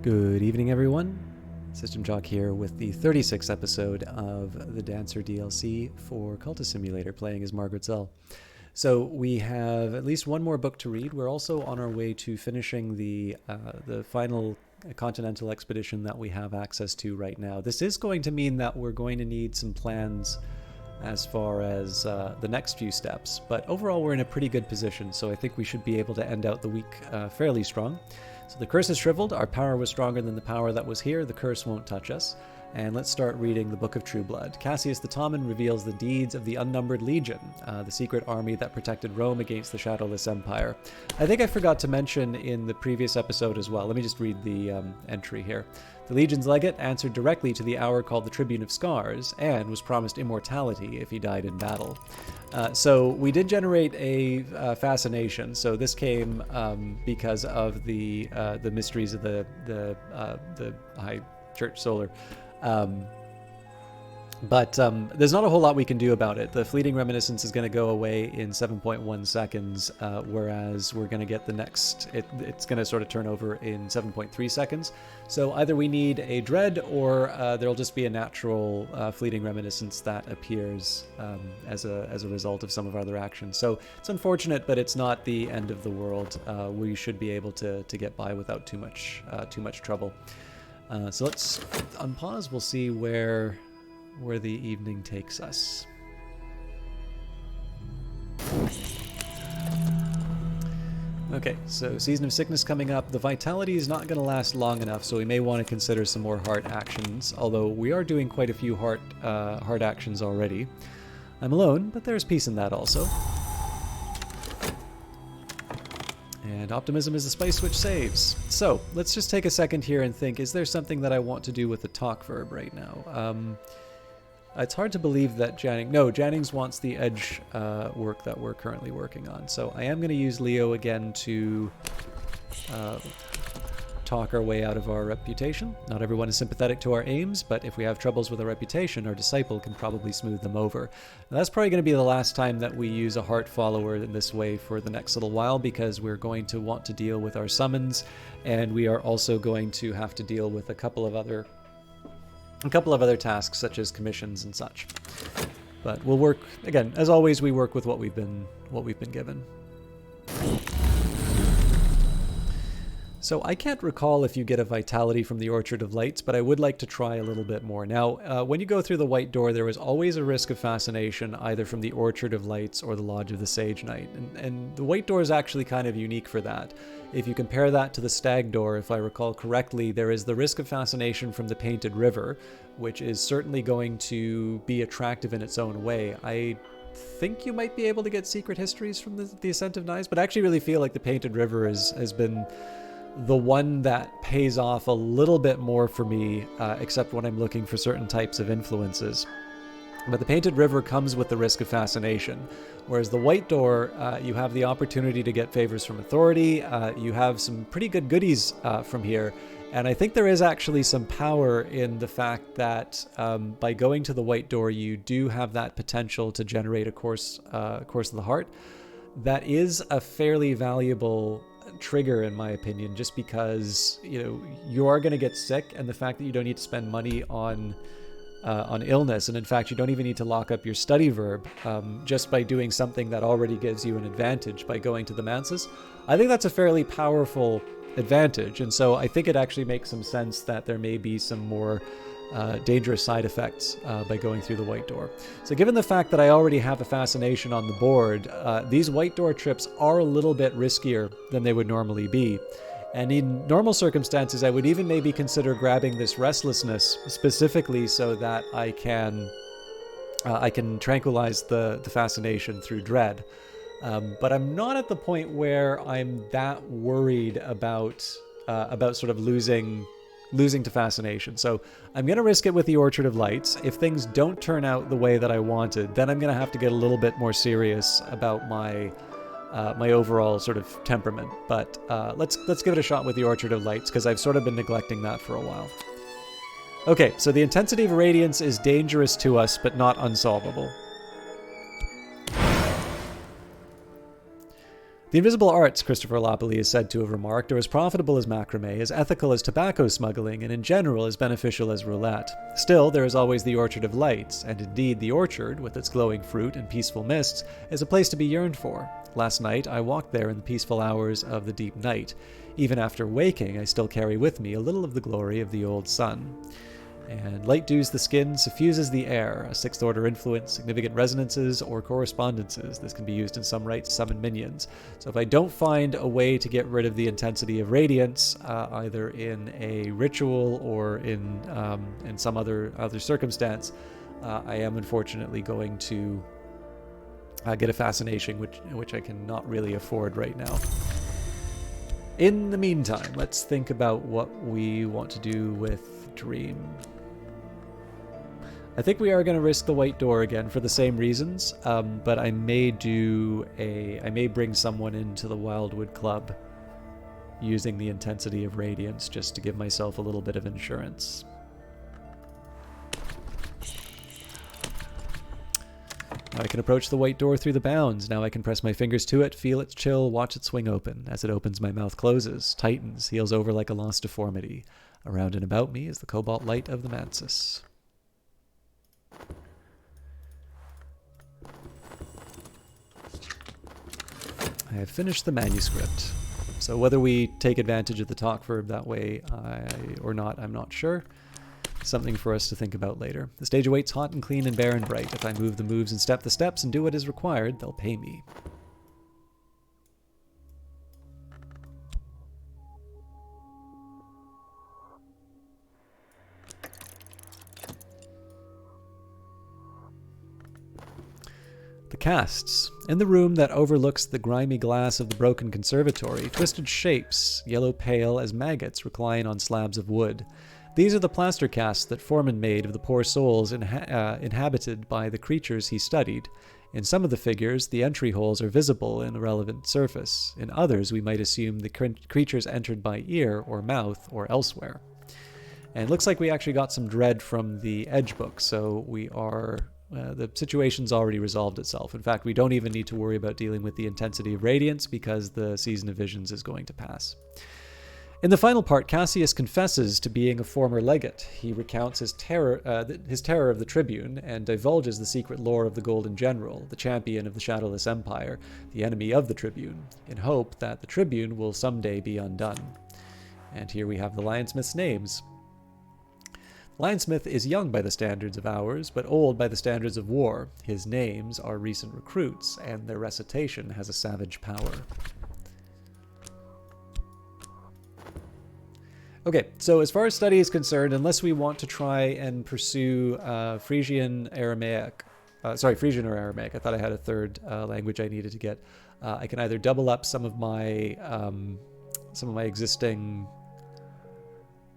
Good evening, everyone. System Jock here with the 36th episode of the Dancer DLC for Cultist Simulator, playing as Margaret Zell. So we have at least one more book to read. We're also on our way to finishing the final continental expedition that we have access to right now. This is going to mean that we're going to need some plans as far as the next few steps, but overall we're in a pretty good position, so I think we should be able to end out the week fairly strong. So the curse is shriveled, our power was stronger than the power that was here, the curse won't touch us. And let's start reading the Book of True Blood. Cassius the Tommen reveals the deeds of the Unnumbered Legion, the secret army that protected Rome against the Shadowless Empire. I think I forgot to mention in the previous episode as well. Let me just read the entry here. The Legion's legate answered directly to the hour called the Tribune of Scars, and was promised immortality if he died in battle. So we did generate a fascination. So this came because of the mysteries of the High Church Solar. But there's not a whole lot we can do about it. The fleeting reminiscence is going to go away in 7.1 seconds, whereas we're going to get the next, it's going to sort of turn over in 7.3 seconds. So either we need a dread, or there'll just be a natural fleeting reminiscence that appears as a result of some of our other actions. So it's unfortunate, but it's not the end of the world. We should be able to get by without too much trouble. So let's unpause. We'll see where the evening takes us. Okay, so Season of Sickness coming up. The vitality is not going to last long enough, so we may want to consider some more heart actions, although we are doing quite a few heart actions already. I'm alone, but there's peace in that also. And optimism is the spice which saves. So let's just take a second here and think, is there something that I want to do with the talk verb right now? It's hard to believe that Jannings wants the edge work that we're currently working on. So I am going to use Leo again to talk our way out of our reputation. Not everyone is sympathetic to our aims, but if we have troubles with our reputation, our disciple can probably smooth them over. Now, that's probably going to be the last time that we use a heart follower in this way for the next little while, because we're going to want to deal with our summons, and we are also going to have to deal with a couple of other tasks, such as commissions and such. But we'll work, again, as always, we work with what we've been given. So I can't recall if you get a vitality from the Orchard of Lights, but I would like to try a little bit more. Now, when you go through the White Door, there is always a risk of fascination, either from the Orchard of Lights or the Lodge of the Sage Knight. And the White Door is actually kind of unique for that. If you compare that to the Stag Door, if I recall correctly, there is the risk of fascination from the Painted River, which is certainly going to be attractive in its own way. I think you might be able to get secret histories from the Ascent of Knives, but I actually really feel like the Painted River has been the one that pays off a little bit more for me, except when I'm looking for certain types of influences. But the Painted River comes with the risk of fascination, whereas the White Door, you have the opportunity to get favors from authority. You have some pretty good goodies from here, and I think there is actually some power in the fact that by going to the White Door, you do have that potential to generate a course of the heart. That is a fairly valuable trigger, in my opinion, just because you are going to get sick, and the fact that you don't need to spend money on illness, and in fact you don't even need to lock up your study verb just by doing something that already gives you an advantage by going to the Manses. I think that's a fairly powerful advantage, and so I think it actually makes some sense that there may be some more dangerous side effects by going through the White Door. So given the fact that I already have a fascination on the board, these White Door trips are a little bit riskier than they would normally be. And in normal circumstances, I would even maybe consider grabbing this restlessness specifically so that I can tranquilize the fascination through dread. But I'm not at the point where I'm that worried about sort of losing to fascination. So I'm going to risk it with the Orchard of Lights. If things don't turn out the way that I wanted, then I'm going to have to get a little bit more serious about my overall sort of temperament. But let's give it a shot with the Orchard of Lights, because I've sort of been neglecting that for a while. Okay, so the intensity of radiance is dangerous to us, but not unsolvable. The invisible arts, Christopher Lopley is said to have remarked, are as profitable as macrame, as ethical as tobacco smuggling, and in general as beneficial as roulette. Still, there is always the Orchard of Lights, and indeed the orchard, with its glowing fruit and peaceful mists, is a place to be yearned for. Last night, I walked there in the peaceful hours of the deep night. Even after waking, I still carry with me a little of the glory of the old sun. And light dews the skin, suffuses the air, a sixth order influence, significant resonances, or correspondences. This can be used in some rites, summon minions. So if I don't find a way to get rid of the intensity of radiance, either in a ritual or in some other circumstance, I am unfortunately going to get a fascination, which I cannot really afford right now. In the meantime, let's think about what we want to do with Dream. I think we are going to risk the white door again for the same reasons, but I may bring someone into the Wildwood Club using the intensity of radiance just to give myself a little bit of insurance. Now I can approach the white door through the bounds. Now I can press my fingers to it, feel its chill, watch it swing open. As it opens, my mouth closes, tightens, heals over like a lost deformity. Around and about me is the cobalt light of the mantis. I have finished the manuscript. So whether we take advantage of the talk verb that way or not, I'm not sure. Something for us to think about later. The stage awaits hot and clean and bare and bright. If I move the moves and step the steps and do what is required, they'll pay me. The casts. In the room that overlooks the grimy glass of the broken conservatory, twisted shapes, yellow pale as maggots, recline on slabs of wood. These are the plaster casts that Foreman made of the poor souls inhabited by the creatures he studied. In some of the figures, the entry holes are visible in a relevant surface. In others, we might assume the creatures entered by ear or mouth or elsewhere. And it looks like we actually got some dread from the Edge book, so we are... the situation's already resolved itself. In fact, we don't even need to worry about dealing with the intensity of radiance because the Season of Visions is going to pass. In the final part, Cassius confesses to being a former legate. He recounts his terror of the Tribune and divulges the secret lore of the Golden General, the champion of the Shadowless Empire, the enemy of the Tribune, in hope that the Tribune will someday be undone. And here we have the Lionsmith's names. Lionsmith is young by the standards of ours, but old by the standards of war. His names are recent recruits, and their recitation has a savage power. Okay, so as far as study is concerned, unless we want to try and pursue Frisian or Aramaic, I thought I had a third language I needed to get. I can either double up some of my existing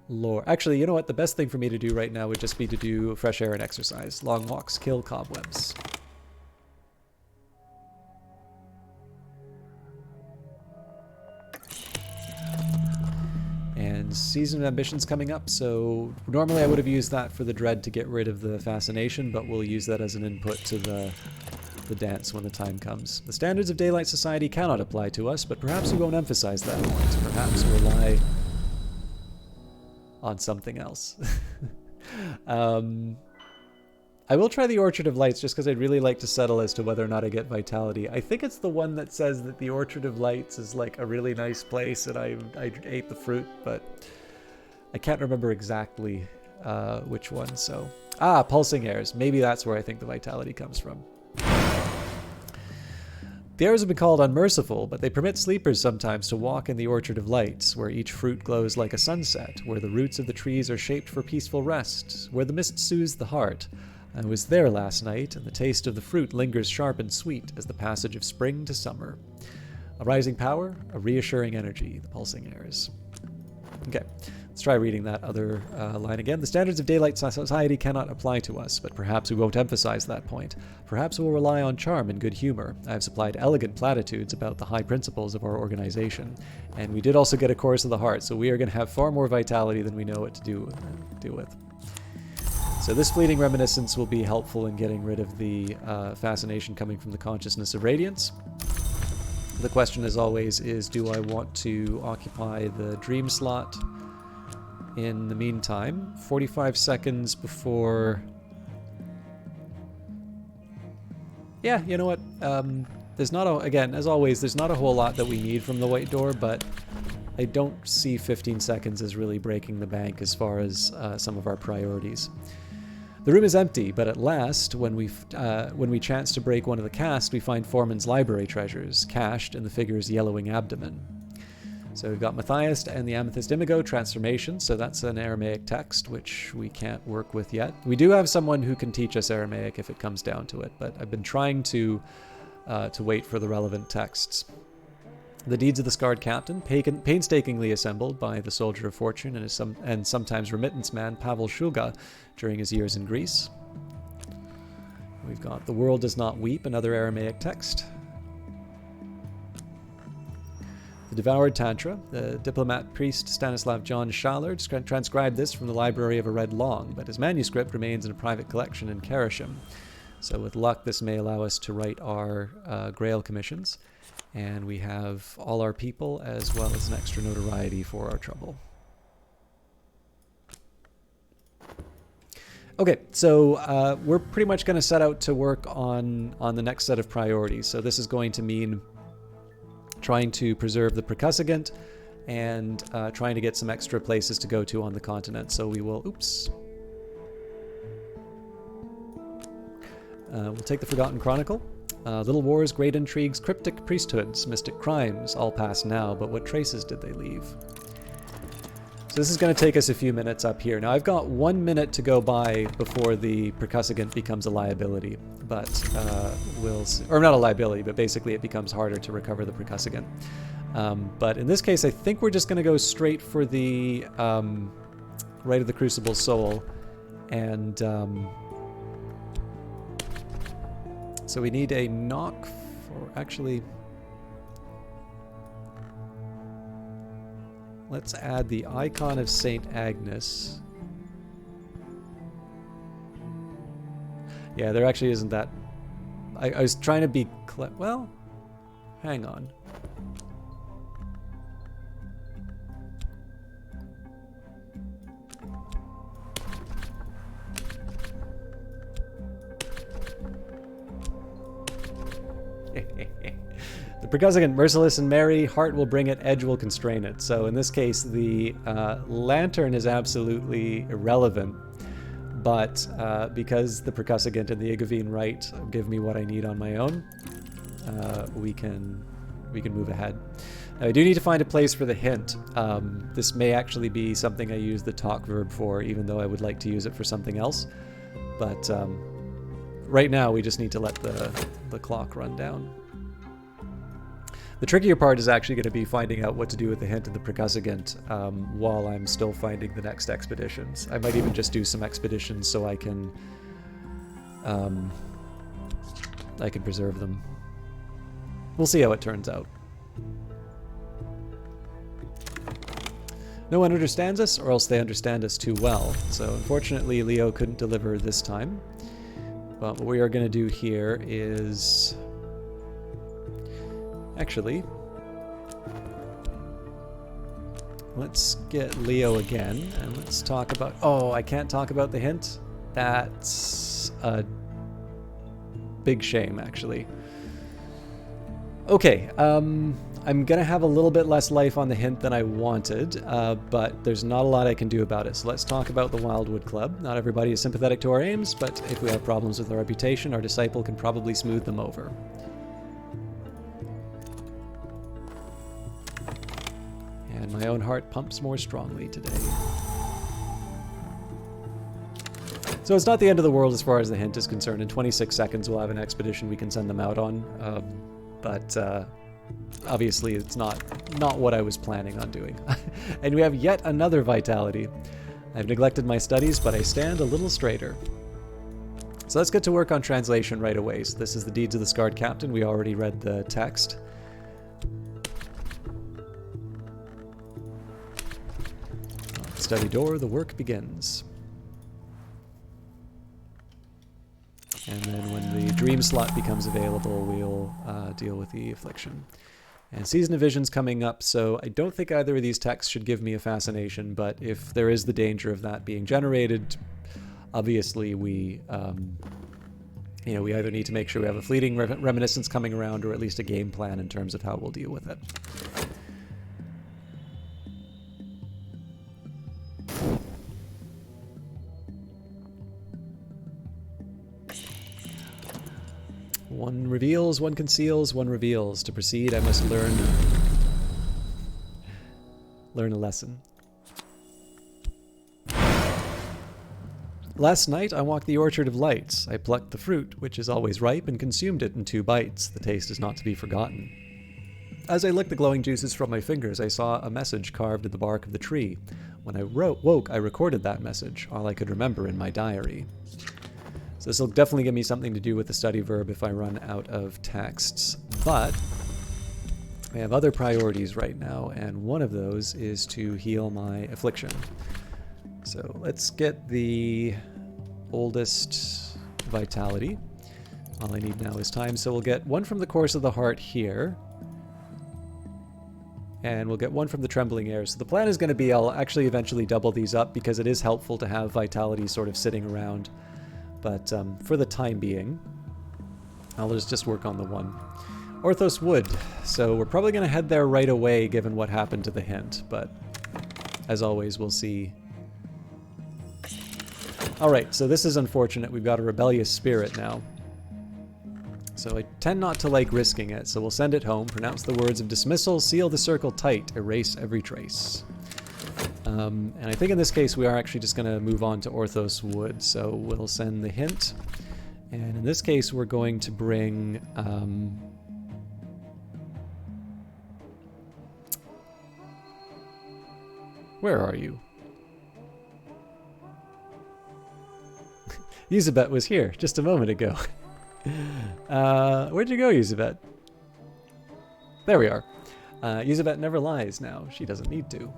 lore. Actually, you know what? The best thing for me to do right now would just be to do fresh air and exercise. Long walks kill cobwebs. And Season of Ambition's coming up, so normally I would have used that for the dread to get rid of the fascination, but we'll use that as an input to the dance when the time comes. The standards of Daylight Society cannot apply to us, but perhaps we won't emphasize that point. Perhaps rely on something else. I will try the Orchard of Lights just because I'd really like to settle as to whether or not I get vitality. I think it's the one that says that the Orchard of Lights is like a really nice place and I ate the fruit, but I can't remember exactly which one. So, Pulsing Airs. Maybe that's where I think the vitality comes from. The airs have been called unmerciful, but they permit sleepers sometimes to walk in the Orchard of Lights, where each fruit glows like a sunset, where the roots of the trees are shaped for peaceful rest, where the mist soothes the heart. I was there last night, and the taste of the fruit lingers sharp and sweet as the passage of spring to summer. A rising power, a reassuring energy, the pulsing airs. Okay, let's try reading that other line again. The standards of Daylight Society cannot apply to us, but perhaps we won't emphasize that point. Perhaps we'll rely on charm and good humor. I have supplied elegant platitudes about the high principles of our organization. And we did also get a Chorus of the Heart, so we are going to have far more vitality than we know what to do with. So this fleeting reminiscence will be helpful in getting rid of the fascination coming from the consciousness of radiance. The question, as always, is do I want to occupy the dream slot in the meantime? 45 seconds before... Yeah, you know what? There's not a... Again, as always, there's not a whole lot that we need from the white door, but I don't see 15 seconds as really breaking the bank as far as some of our priorities. The room is empty, but at last, when we chance to break one of the cast, we find Foreman's library treasures, cached in the figure's yellowing abdomen. So we've got Matthias and the Amethyst Imago transformation, so that's an Aramaic text, which we can't work with yet. We do have someone who can teach us Aramaic if it comes down to it, but I've been trying to wait for the relevant texts. The Deeds of the Scarred Captain, painstakingly assembled by the Soldier of Fortune and sometimes remittance man Pavel Shulga during his years in Greece. We've got The World Does Not Weep, another Aramaic text. The Devoured Tantra, the diplomat priest Stanislav John Schaller transcribed this from the library of a Red Long, but his manuscript remains in a private collection in Karashim. So with luck, this may allow us to write our Grail commissions. And we have all our people as well as an extra notoriety for our trouble. Okay, so we're pretty much going to set out to work on the next set of priorities. So this is going to mean trying to preserve the Percussagant and trying to get some extra places to go to on the continent. So we will, we'll take the Forgotten Chronicle. Little wars, great intrigues, cryptic priesthoods, mystic crimes, all past now, but what traces did they leave? So this is going to take us a few minutes up here. Now I've got 1 minute to go by before the Percussagant becomes a liability, but we'll see. Or not a liability, but basically it becomes harder to recover the Percussagant. But in this case, I think we're just going to go straight for the Rite of the Crucible Soul, and so we need a knock for, actually, let's add the icon of Saint Agnes. Yeah, there actually isn't that. I was trying to be, well, hang on. The Percussagant, merciless and merry, heart will bring it, edge will constrain it. So in this case, the lantern is absolutely irrelevant, but because the Percussagant and the Igavine Rite give me what I need on my own, we can move ahead. Now, I do need to find a place for the hint. This may actually be something I use the talk verb for, even though I would like to use it for something else. But right now, we just need to let the clock run down. The trickier part is actually going to be finding out what to do with the hint and the Percussagant while I'm still finding the next expeditions. I might even just do some expeditions so I can preserve them. We'll see how it turns out. No one understands us, or else they understand us too well. So unfortunately, Leo couldn't deliver this time. But what we are going to do here is... Actually, let's get Leo again, and let's talk about... Oh, I can't talk about the hint? That's a big shame, actually. Okay, I'm going to have a little bit less life on the hint than I wanted, but there's not a lot I can do about it. So let's talk about the Wildwood Club. Not everybody is sympathetic to our aims, but if we have problems with our reputation, our disciple can probably smooth them over. And my own heart pumps more strongly today. So it's not the end of the world as far as the hint is concerned. In 26 seconds we'll have an expedition we can send them out on. But obviously it's not what I was planning on doing. And we have yet another vitality. I've neglected my studies, but I stand a little straighter. So let's get to work on translation right away. So this is the Deeds of the Scarred Captain. We already read the text. Study door, the work begins. And then when the dream slot becomes available, we'll deal with the affliction. And Season of Vision's coming up, so I don't think either of these texts should give me a fascination, but if there is the danger of that being generated, obviously we either need to make sure we have a fleeting reminiscence coming around, or at least a game plan in terms of how we'll deal with it. One reveals, one conceals, one reveals. To proceed, I must learn a lesson. Last night, I walked the Orchard of Lights. I plucked the fruit, which is always ripe, and consumed it in 2 bites. The taste is not to be forgotten. As I licked the glowing juices from my fingers, I saw a message carved in the bark of the tree. When I woke, I recorded that message, all I could remember in my diary. So this will definitely give me something to do with the study verb if I run out of texts. But I have other priorities right now, and one of those is to heal my affliction. So let's get the oldest vitality. All I need now is time. So we'll get 1 from the Course of the Heart here. And we'll get 1 from the Trembling Air. So the plan is going to be I'll actually eventually double these up because it is helpful to have vitality sort of sitting around. But for the time being, I'll just work on the 1. Orthos Wood. So we're probably going to head there right away given what happened to the hint. But as always, we'll see. Alright, so this is unfortunate. We've got a rebellious spirit now. So I tend not to like risking it, so we'll send it home, pronounce the words of dismissal, seal the circle tight, erase every trace. And I think in this case we are actually just going to move on to Orthos Wood, so we'll send the hint. And in this case we're going to bring... where are you? Yuzabet was here just a moment ago. Where'd you go, Yuzabet? There we are. Yuzabet never lies now. She doesn't need to.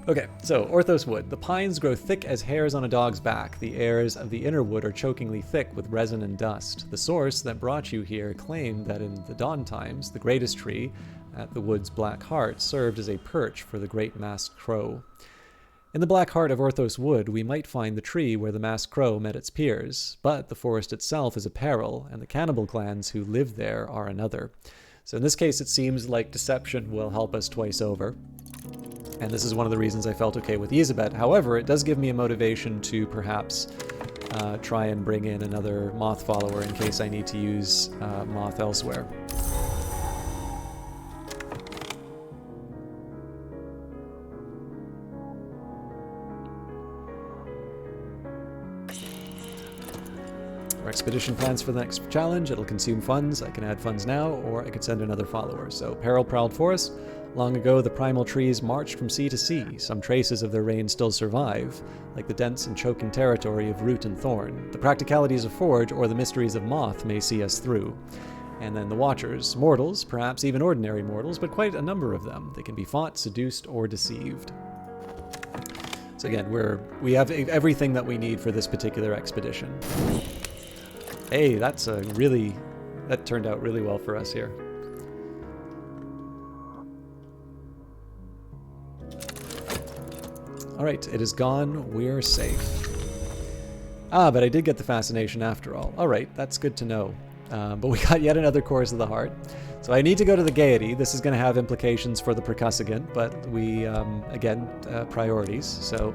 Okay, so Orthos Wood. The pines grow thick as hairs on a dog's back. The airs of the inner wood are chokingly thick with resin and dust. The source that brought you here claimed that in the dawn times, the greatest tree at the wood's black heart served as a perch for the great masked crow. In the black heart of Orthos Wood, we might find the tree where the masked crow met its peers, but the forest itself is a peril, and the cannibal clans who live there are another. So in this case, it seems like deception will help us twice over. And this is one of the reasons I felt okay with Yuzabet. However, it does give me a motivation to perhaps try and bring in another moth follower in case I need to use moth elsewhere. Our expedition plans for the next challenge. It'll consume funds. I can add funds now, or I could send another follower. So, peril-prowled forest. Long ago, the primal trees marched from sea to sea. Some traces of their reign still survive, like the dense and choking territory of root and thorn. The practicalities of forge or the mysteries of moth may see us through. And then the Watchers, mortals, perhaps even ordinary mortals, but quite a number of them. They can be fought, seduced, or deceived. So again, we have everything that we need for this particular expedition. Hey, that turned out really well for us here. Alright, it is gone. We're safe. Ah, but I did get the fascination after all. Alright, that's good to know. But we got yet another Course of the Heart. So I need to go to the Gaiety. This is going to have implications for the percussivant, but we, again, priorities. So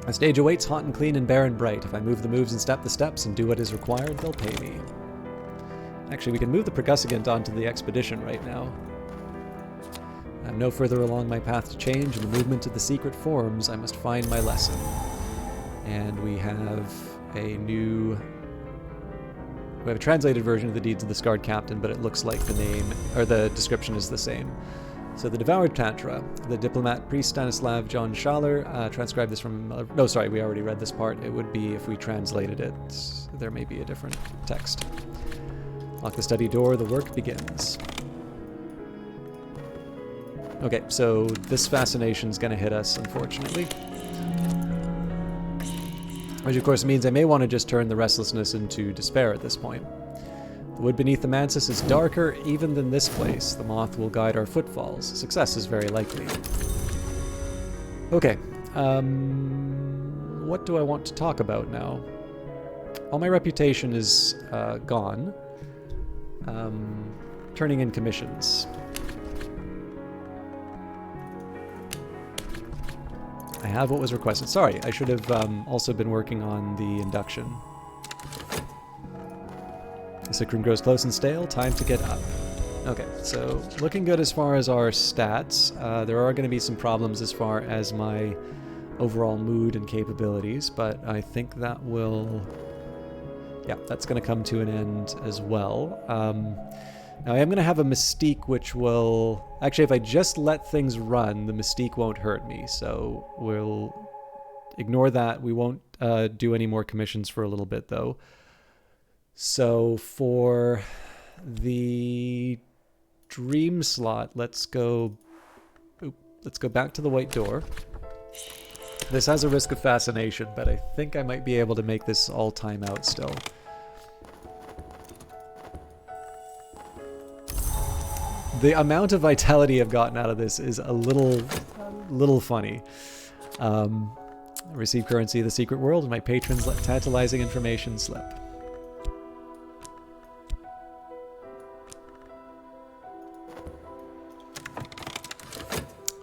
a stage awaits, hot and clean and bare and bright. If I move the moves and step the steps and do what is required, they'll pay me. Actually, we can move the percussivant onto the expedition right now. I'm no further along my path to change. In the movement of the secret forms, I must find my lesson. And we have a translated version of the Deeds of the Scarred Captain, but it looks like the name, or the description is the same. So the Devoured Tantra, the diplomat priest Stanislav John Schaller transcribed this from... no, sorry, we already read this part. It would be if we translated it. There may be a different text. Lock the study door, the work begins. Okay, so this fascination's going to hit us, unfortunately. Which of course means I may want to just turn the restlessness into despair at this point. The wood beneath the mantis is darker even than this place. The moth will guide our footfalls. Success is very likely. Okay. What do I want to talk about now? All my reputation is gone. Turning in commissions. I have what was requested. Sorry, I should have also been working on the induction. The sick room grows close and stale. Time to get up. Okay, so looking good as far as our stats. There are going to be some problems as far as my overall mood and capabilities, but I think that will... yeah, that's going to come to an end as well. Now I am going to have a mystique which will... actually, if I just let things run, the mystique won't hurt me, so we'll ignore that. We won't do any more commissions for a little bit, though. So for the dream slot, let's go back to the white door. This has a risk of fascination, but I think I might be able to make this all time out still. The amount of vitality I've gotten out of this is a little funny. Receive currency of the secret world, and my patrons let tantalizing information slip.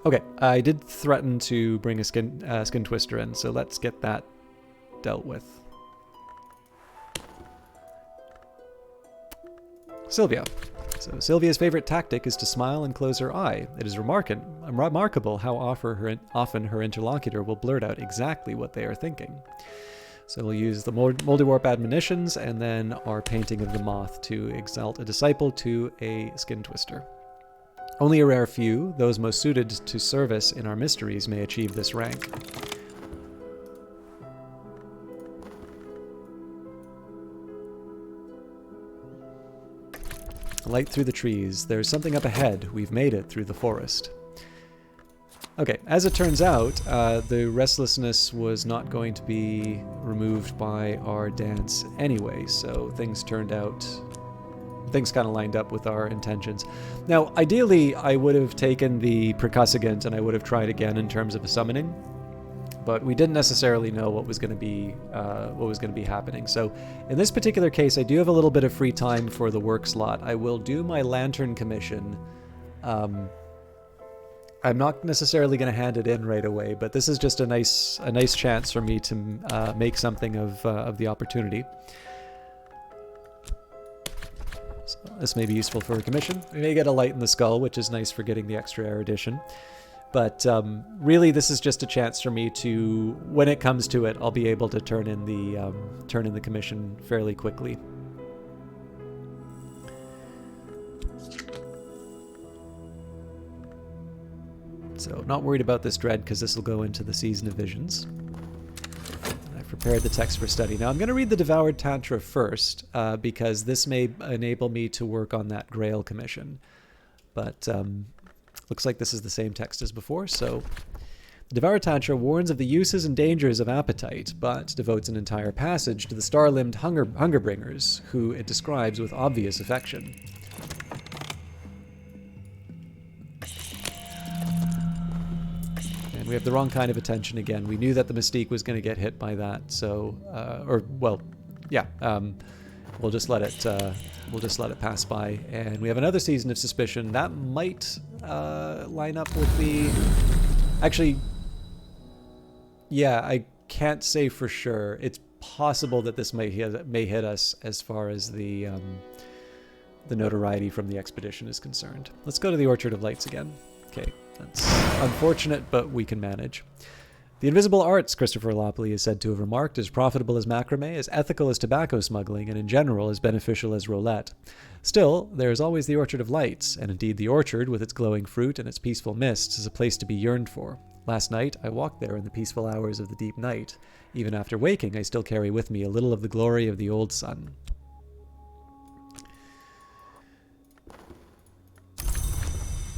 Okay, I did threaten to bring a skin twister in, so let's get that dealt with. Sylvia. So Sylvia's favorite tactic is to smile and close her eye. It is remarkable how often her interlocutor will blurt out exactly what they are thinking. So we'll use the Moldy Warp admonitions and then our painting of the moth to exalt a disciple to a skin twister. Only a rare few, those most suited to service in our mysteries, may achieve this rank. Light through the trees. There's something up ahead. We've made it through the forest. Okay, as it turns out, the restlessness was not going to be removed by our dance anyway, so things kind of lined up with our intentions. Now, ideally, I would have taken the percussagant and I would have tried again in terms of a summoning, but we didn't necessarily know what was going to be happening. So, in this particular case, I do have a little bit of free time for the work slot. I will do my lantern commission. I'm not necessarily going to hand it in right away, but this is just a nice chance for me to make something of the opportunity. So this may be useful for a commission. We may get a light in the skull, which is nice for getting the extra erudition. But really, this is just a chance for me to, when it comes to it, I'll be able to turn in the commission fairly quickly. So not worried about this dread because this will go into the Season of Visions. I've prepared the text for study. Now I'm going to read the Devoured Tantra first because this may enable me to work on that Grail commission. But looks like this is the same text as before. So the Devoured Tantra warns of the uses and dangers of appetite, but devotes an entire passage to the star-limbed hunger-bringers, who it describes with obvious affection. We have the wrong kind of attention again. We knew that the Mystique was going to get hit by that, so we'll just let it pass by. And we have another Season of Suspicion that might line up with the. Actually, yeah, I can't say for sure. It's possible that this may hit us as far as the notoriety from the expedition is concerned. Let's go to the Orchard of Lights again. Okay. That's unfortunate, but we can manage. The invisible arts, Christopher Lopley is said to have remarked, as profitable as macrame, as ethical as tobacco smuggling, and in general as beneficial as roulette. Still, there is always the Orchard of Lights, and indeed the orchard, with its glowing fruit and its peaceful mists, is a place to be yearned for. Last night, I walked there in the peaceful hours of the deep night. Even after waking, I still carry with me a little of the glory of the old sun.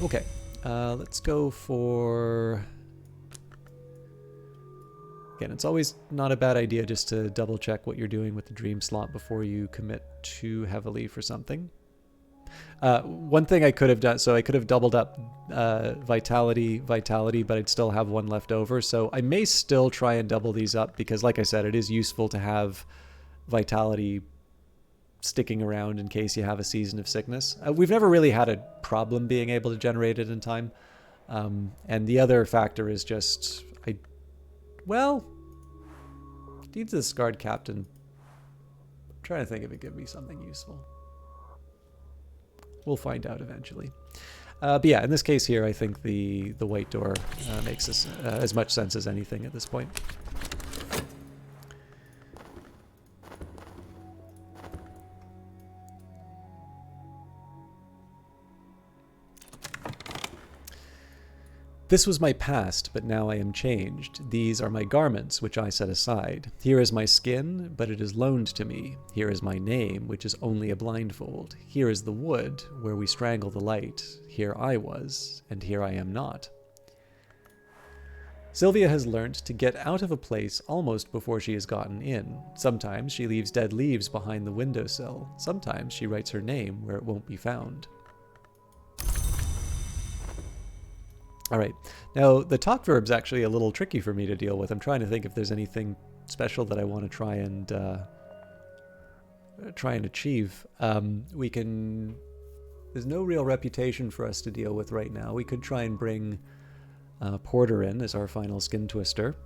Okay. Let's go for Again, it's always not a bad idea just to double check what you're doing with the dream slot before you commit too heavily for something. One thing I could have done, so I could have doubled up vitality, but I'd still have one left over. So I may still try and double these up because, like I said, it is useful to have vitality sticking around in case you have a season of sickness. We've never really had a problem being able to generate it in time. And the other factor is just, Deeds of the Scarred Captain. I'm trying to think if it could be something useful. We'll find out eventually. But yeah, in this case here, I think the white door makes as much sense as anything at this point. This was my past, but now I am changed. These are my garments, which I set aside. Here is my skin, but it is loaned to me. Here is my name, which is only a blindfold. Here is the wood, where we strangle the light. Here I was, and here I am not. Sylvia has learnt to get out of a place almost before she has gotten in. Sometimes she leaves dead leaves behind the windowsill. Sometimes she writes her name where it won't be found. All right, now the talk verb's actually a little tricky for me to deal with. I'm trying to think if there's anything special that I want to try and achieve. There's no real reputation for us to deal with right now. We could try and bring Porter in as our final skin twister.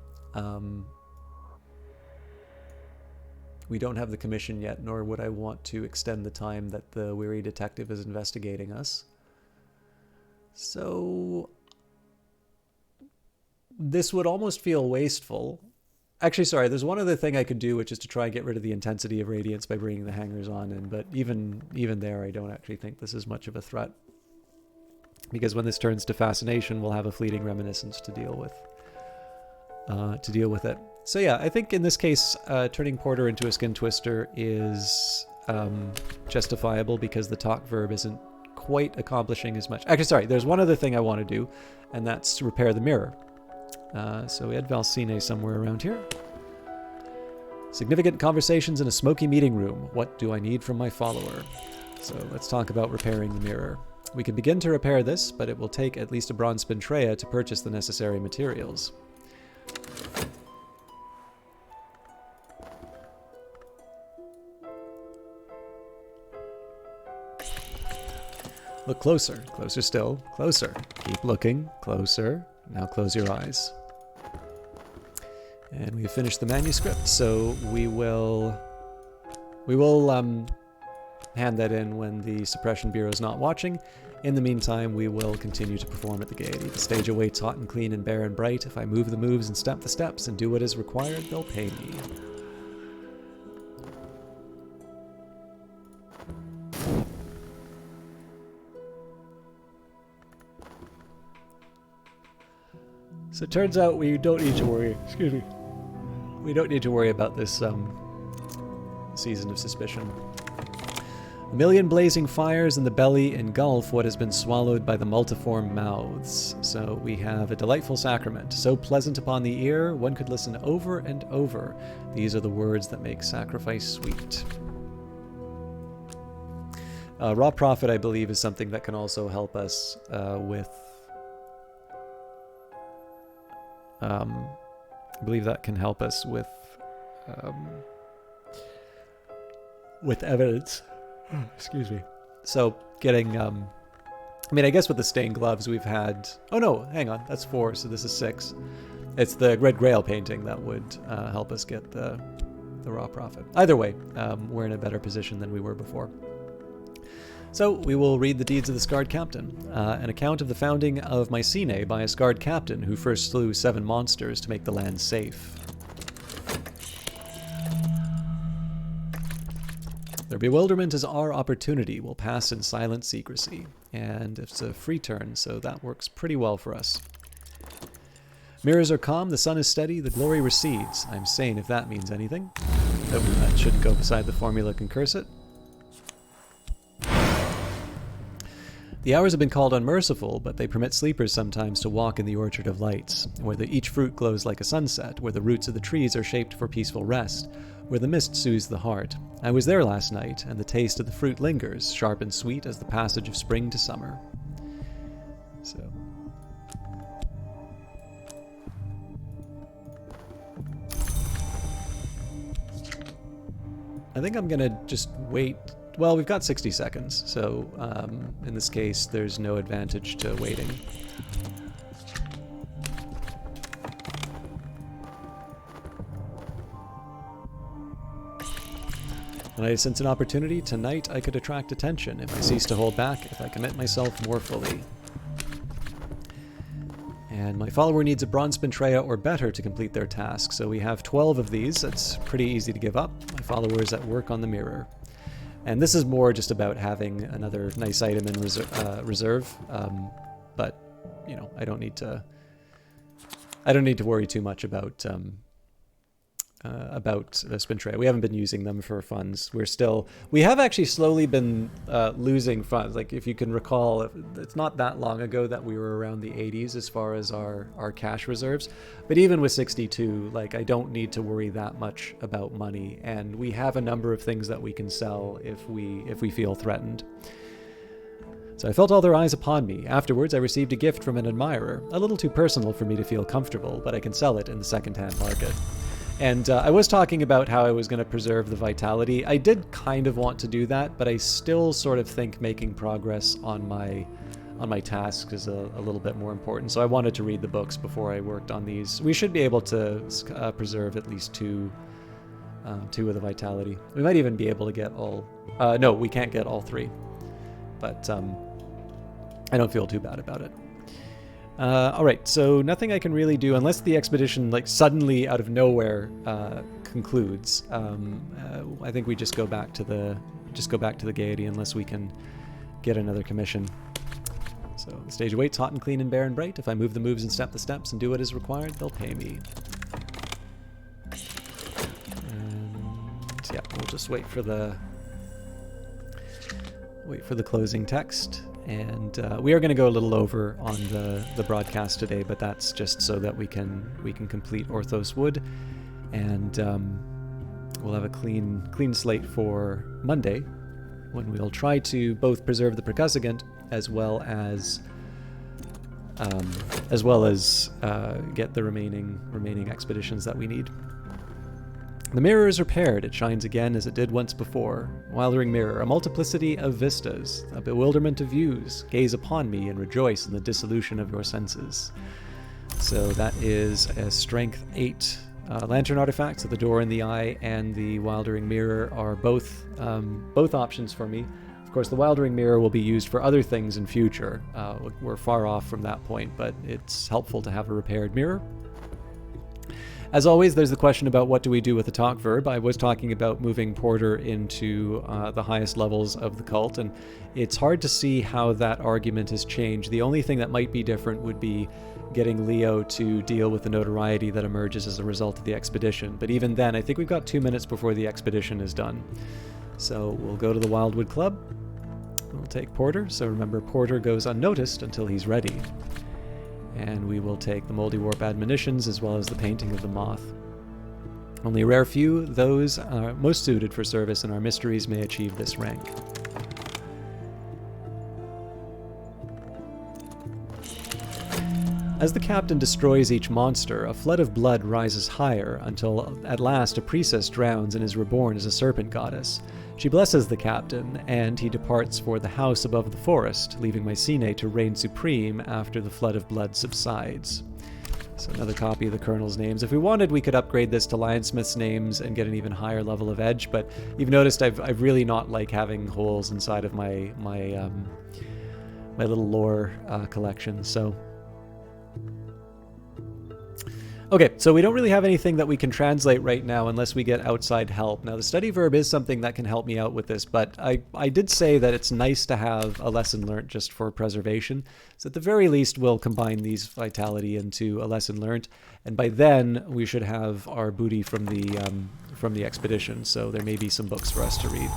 We don't have the commission yet, nor would I want to extend the time that the weary detective is investigating us. So this would almost feel wasteful. Actually, sorry, there's one other thing I could do, which is to try and get rid of the intensity of radiance by bringing the hangers on in, but even there, I don't actually think this is much of a threat. Because when this turns to fascination, we'll have a fleeting reminiscence to deal with it. So yeah, I think in this case, turning Porter into a skin twister is justifiable because the talk verb isn't quite accomplishing as much. Actually, sorry, there's one other thing I want to do, and that's to repair the mirror. So we had Valsine somewhere around here. Significant conversations in a smoky meeting room. What do I need from my follower? So let's talk about repairing the mirror. We can begin to repair this, but it will take at least a bronze spintrea to purchase the necessary materials. Look closer. Closer still. Closer. Keep looking. Closer. Now close your eyes. And we have finished the manuscript, so we will hand that in when the Suppression Bureau is not watching. In the meantime, we will continue to perform at the Gaiety. The stage awaits hot and clean and bare and bright. If I move the moves and step the steps and do what is required, they'll pay me. So it turns out we don't need to worry. Excuse me. We don't need to worry about this season of suspicion. A million blazing fires in the belly engulf what has been swallowed by the multiform mouths. So we have a delightful sacrament, so pleasant upon the ear, one could listen over and over. These are the words that make sacrifice sweet. Raw profit, I believe, is something that can also help us with... I believe that can help us with evidence. Excuse me. So getting, I mean, I guess with the stained gloves we've had... Oh no, hang on, that's 4, so this is 6. It's the Red Grail painting that would help us get the raw profit. Either way, we're in a better position than we were before. So we will read the Deeds of the Scarred Captain, an account of the founding of Mycenae by a Scarred Captain who first slew 7 monsters to make the land safe. Their bewilderment is our opportunity, will pass in silent secrecy, and it's a free turn, so that works pretty well for us. Mirrors are calm, the sun is steady, the glory recedes. I'm sane if that means anything. Oh, that shouldn't go beside the formula concursit. The hours have been called unmerciful, but they permit sleepers sometimes to walk in the Orchard of Lights, where each fruit glows like a sunset, where the roots of the trees are shaped for peaceful rest, where the mist soothes the heart. I was there last night, and the taste of the fruit lingers, sharp and sweet as the passage of spring to summer. So... I think I'm gonna just wait. Well, we've got 60 seconds, so in this case, there's no advantage to waiting. And I sense an opportunity. Tonight, I could attract attention if I cease to hold back, if I commit myself more fully. And my follower needs a bronze Spintrea or better to complete their task, so we have 12 of these. That's pretty easy to give up. My follower is at work on the mirror. And this is more just about having another nice item in reserve, but you know, I don't need to worry too much about the Spintrea. We haven't been using them for funds. We have actually slowly been losing funds. Like, if you can recall, it's not that long ago that we were around the 80s as far as our cash reserves. But even with 62, like, I don't need to worry that much about money. And we have a number of things that we can sell if we feel threatened. So I felt all their eyes upon me. Afterwards, I received a gift from an admirer. A little too personal for me to feel comfortable, but I can sell it in the second-hand market. And I was talking about how I was going to preserve the vitality. I did kind of want to do that, but I still sort of think making progress on my tasks is a little bit more important. So I wanted to read the books before I worked on these. We should be able to preserve at least two of the vitality. We might even be able to get all... no, we can't get all 3. But I don't feel too bad about it. Alright, so nothing I can really do unless the expedition, like, suddenly out of nowhere concludes. I think we just go back to the Gaiety unless we can get another commission. So the stage awaits, hot and clean and bare and bright. If I move the moves and step the steps and do what is required, they'll pay me. And yeah, we'll just wait for the closing text. And we are going to go a little over on the broadcast today, but that's just so that we can complete Orthos Wood, and we'll have a clean slate for Monday, when we'll try to both preserve the percussagant as well as get the remaining expeditions that we need. The mirror is repaired, it shines again as it did once before. Wildering mirror, a multiplicity of vistas, a bewilderment of views. Gaze upon me and rejoice in the dissolution of your senses. So that is a strength 8 lantern artifact, so the door in the eye and the Wildering mirror are both options for me. Of course, the Wildering mirror will be used for other things in future. We're far off from that point, but it's helpful to have a repaired mirror. As always, there's the question about what do we do with the talk verb. I was talking about moving Porter into the highest levels of the cult, and it's hard to see how that argument has changed. The only thing that might be different would be getting Leo to deal with the notoriety that emerges as a result of the expedition. But even then, I think we've got 2 minutes before the expedition is done. So we'll go to the Wildwood Club. We'll take Porter. So remember, Porter goes unnoticed until he's ready. And we will take the Moldy Warp admonitions as well as the painting of the moth. Only a rare few, those most suited for service in our mysteries, may achieve this rank. As the captain destroys each monster, a flood of blood rises higher until at last a priestess drowns and is reborn as a serpent goddess. She blesses the captain, and he departs for the house above the forest, leaving Mycenae to reign supreme after the flood of blood subsides. So another copy of the Colonel's names. If we wanted, we could upgrade this to Lionsmith's names and get an even higher level of edge, but you've noticed I've really not like having holes inside of my little lore collection, so... Okay, so we don't really have anything that we can translate right now unless we get outside help. Now, the study verb is something that can help me out with this, but I did say that it's nice to have a lesson learnt just for preservation. So at the very least, we'll combine these vitality into a lesson learnt, and by then we should have our booty from the expedition. So there may be some books for us to read.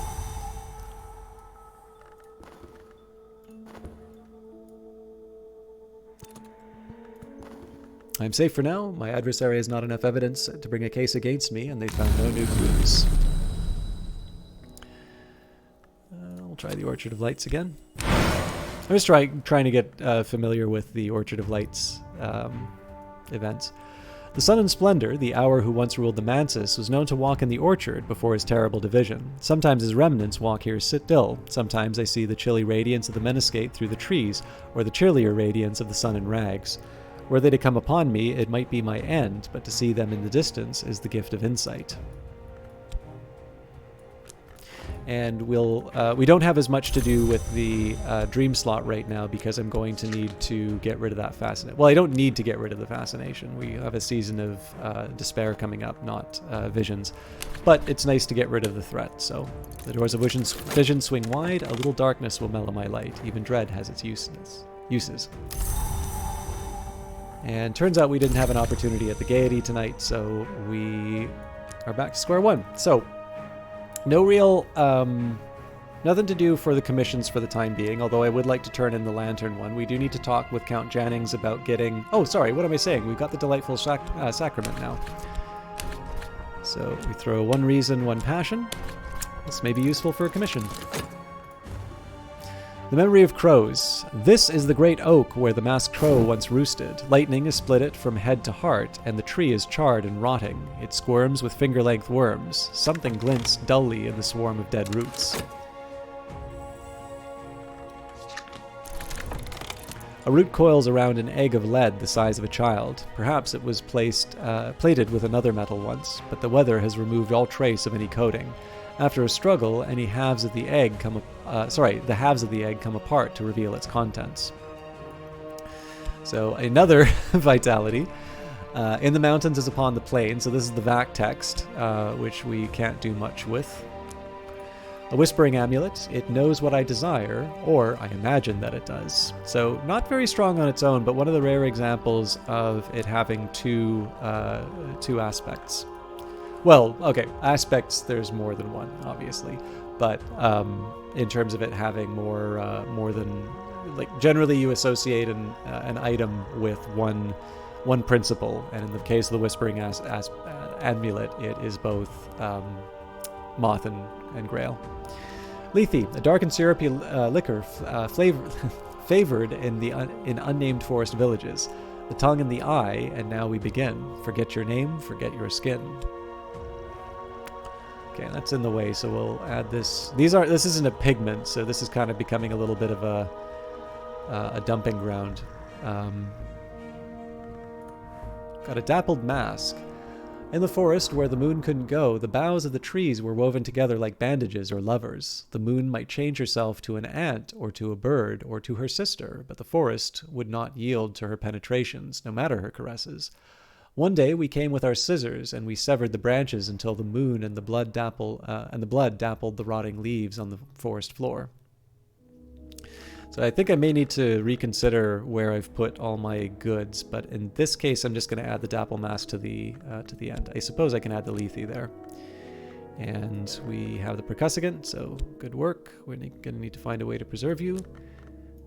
I'm safe for now. My adversary has not enough evidence to bring a case against me, and they found no new clues. We'll try the Orchard of Lights again. I'm just trying to get familiar with the Orchard of Lights events. The Sun and Splendor, the Hour who once ruled the Mansis, was known to walk in the orchard before his terrible division. Sometimes his remnants walk here still. Sometimes I see the chilly radiance of the Meniscate through the trees, or the chillier radiance of the sun in rags. Were they to come upon me, it might be my end, but to see them in the distance is the gift of insight. And we don't have as much to do with the dream slot right now because I'm going to need to get rid of that fascination. Well, I don't need to get rid of the fascination. We have a season of despair coming up, not visions. But it's nice to get rid of the threat. So the doors of vision swing wide. A little darkness will mellow my light. Even dread has its uses. And turns out we didn't have an opportunity at the Gaiety tonight, so we are back to square one. So no real, nothing to do for the commissions for the time being, although I would like to turn in the Lantern one. We do need to talk with Count Jannings about getting... Oh, sorry, what am I saying? We've got the Delightful Sacrament now. So we throw one reason, one passion. This may be useful for a commission. The Memory of Crows. This is the great oak where the masked crow once roosted. Lightning has split it from head to heart, and the tree is charred and rotting. It squirms with finger-length worms. Something glints dully in the swarm of dead roots. A root coils around an egg of lead the size of a child. Perhaps it was plated with another metal once, but the weather has removed all trace of any coating. After a struggle, the halves of the egg come apart to reveal its contents. So another vitality. In the mountains as upon the plain. So this is the VAC text, which we can't do much with. A whispering amulet. It knows what I desire, or I imagine that it does. So not very strong on its own, but one of the rare examples of it having two aspects. Well, okay, aspects, there's more than one, obviously. But in terms of it having more than... Like, generally you associate an item with one principle. And in the case of the Whispering Amulet, it is both moth and grail. Lethe, a dark and syrupy liquor favored in unnamed forest villages. The tongue and the eye, and now we begin. Forget your name, forget your skin. Okay, that's in the way, so we'll add this. This isn't a pigment, so this is kind of becoming a little bit of a dumping ground. Got a dappled mask. In the forest where the moon couldn't go, the boughs of the trees were woven together like bandages or lovers. The moon might change herself to an ant or to a bird or to her sister, but the forest would not yield to her penetrations, no matter her caresses. One day we came with our scissors, and we severed the branches until the moon and the blood dappled the rotting leaves on the forest floor. So I think I may need to reconsider where I've put all my goods, but in this case I'm just going to add the dapple mask to the end. I suppose I can add the lethe there. And we have the percussivant, so good work. We're going to need to find a way to preserve you.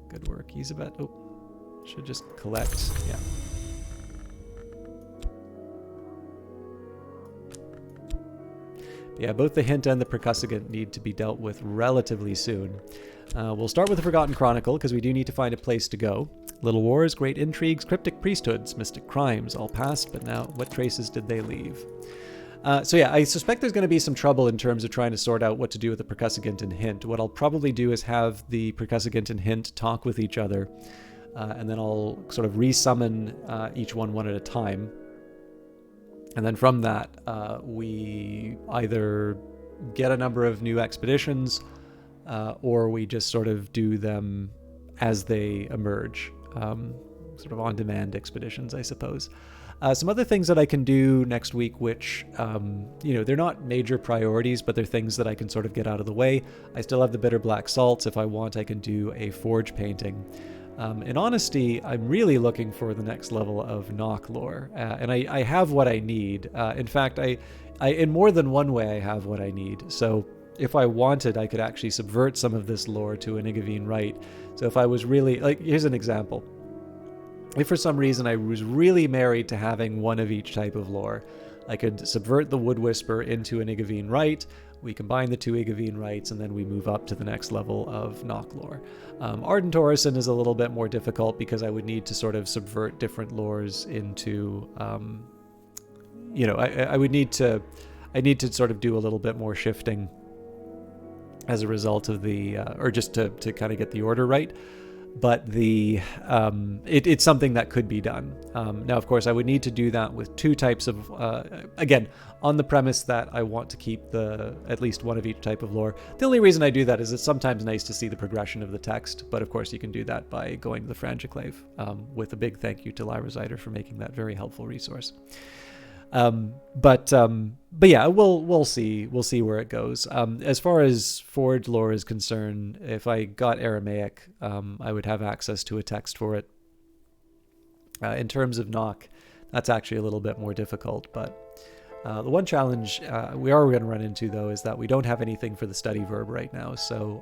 Good work, Elizabeth. Oh, should just collect. Yeah. Yeah, both the hint and the percussivant need to be dealt with relatively soon. We'll start with the Forgotten Chronicle, because we do need to find a place to go. Little wars, great intrigues, cryptic priesthoods, mystic crimes, all past, but now what traces did they leave? So yeah, I suspect there's going to be some trouble in terms of trying to sort out what to do with the percussivant and hint. What I'll probably do is have the percussivant and hint talk with each other, and then I'll sort of resummon each one at a time. And then from that, we either get a number of new expeditions, or we just sort of do them as they emerge. Sort of on-demand expeditions, I suppose. Some other things that I can do next week, which, they're not major priorities, but they're things that I can sort of get out of the way. I still have the bitter black salts. If I want, I can do a forge painting. In honesty, I'm really looking for the next level of Nock lore, and I have what I need. In fact, I in more than one way I have what I need. So if I wanted, I could actually subvert some of this lore to an Igavine rite. So if I was really, like, here's an example. if for some reason I was really married to having one of each type of lore, I could subvert the Wood Whisper into an Igavine Rite. We combine the two Igavine Rites, and then we move up to the next level of Nock lore. Ardent Orison is a little bit more difficult because I would need to sort of subvert different lores into, I need to sort of do a little bit more shifting as a result of or just to kind of get the order right. But it's something that could be done. Now, of course, I would need to do that with two types of, again, on the premise that I want to keep at least one of each type of lore. The only reason I do that is it's sometimes nice to see the progression of the text, but of course you can do that by going to the Frangiclave, with a big thank you to Lyra Zyder for making that very helpful resource. But yeah, we'll see where it goes. As far as Forge lore is concerned, if I got Aramaic, I would have access to a text for it. In terms of Nock, that's actually a little bit more difficult, but the one challenge we are going to run into, though, is that we don't have anything for the study verb right now, so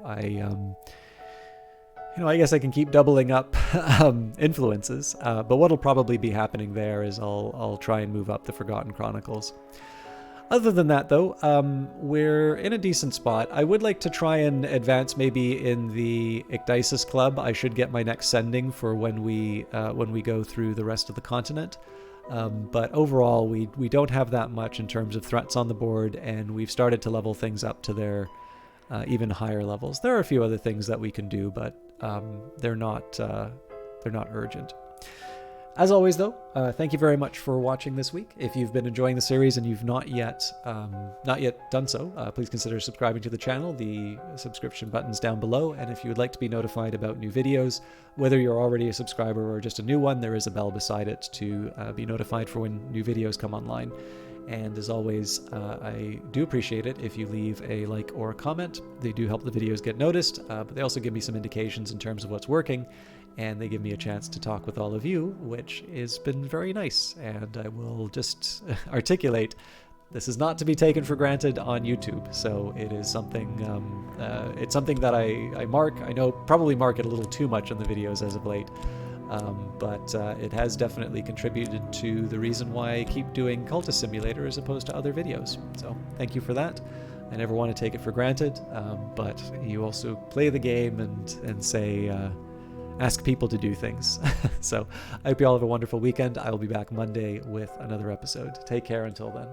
I guess I can keep doubling up influences, but what'll probably be happening there is I'll try and move up the Forgotten Chronicles. Other than that, though, we're in a decent spot. I would like to try and advance maybe in the Icdysis Club. I should get my next sending for when we go through the rest of the continent. But overall, we don't have that much in terms of threats on the board, and we've started to level things up to their even higher levels. There are a few other things that we can do, but they're not urgent. As always, though, thank you very much for watching this week. If you've been enjoying the series and you've not yet done so, please consider subscribing to the channel. The subscription button's down below, and if you would like to be notified about new videos, whether you're already a subscriber or just a new one, there is a bell beside it to be notified for when new videos come online. And as always, I do appreciate it if you leave a like or a comment. They do help the videos get noticed, but they also give me some indications in terms of what's working, and they give me a chance to talk with all of you, which has been very nice. And I will just articulate, this is not to be taken for granted on YouTube, so it is something, it's something that I mark. I know probably mark it a little too much on the videos as of late, but it has definitely contributed to the reason why I keep doing Cultist Simulator as opposed to other videos. So thank you for that. I never want to take it for granted, but you also play the game and say, ask people to do things. So I hope you all have a wonderful weekend. I will be back Monday with another episode. Take care until then.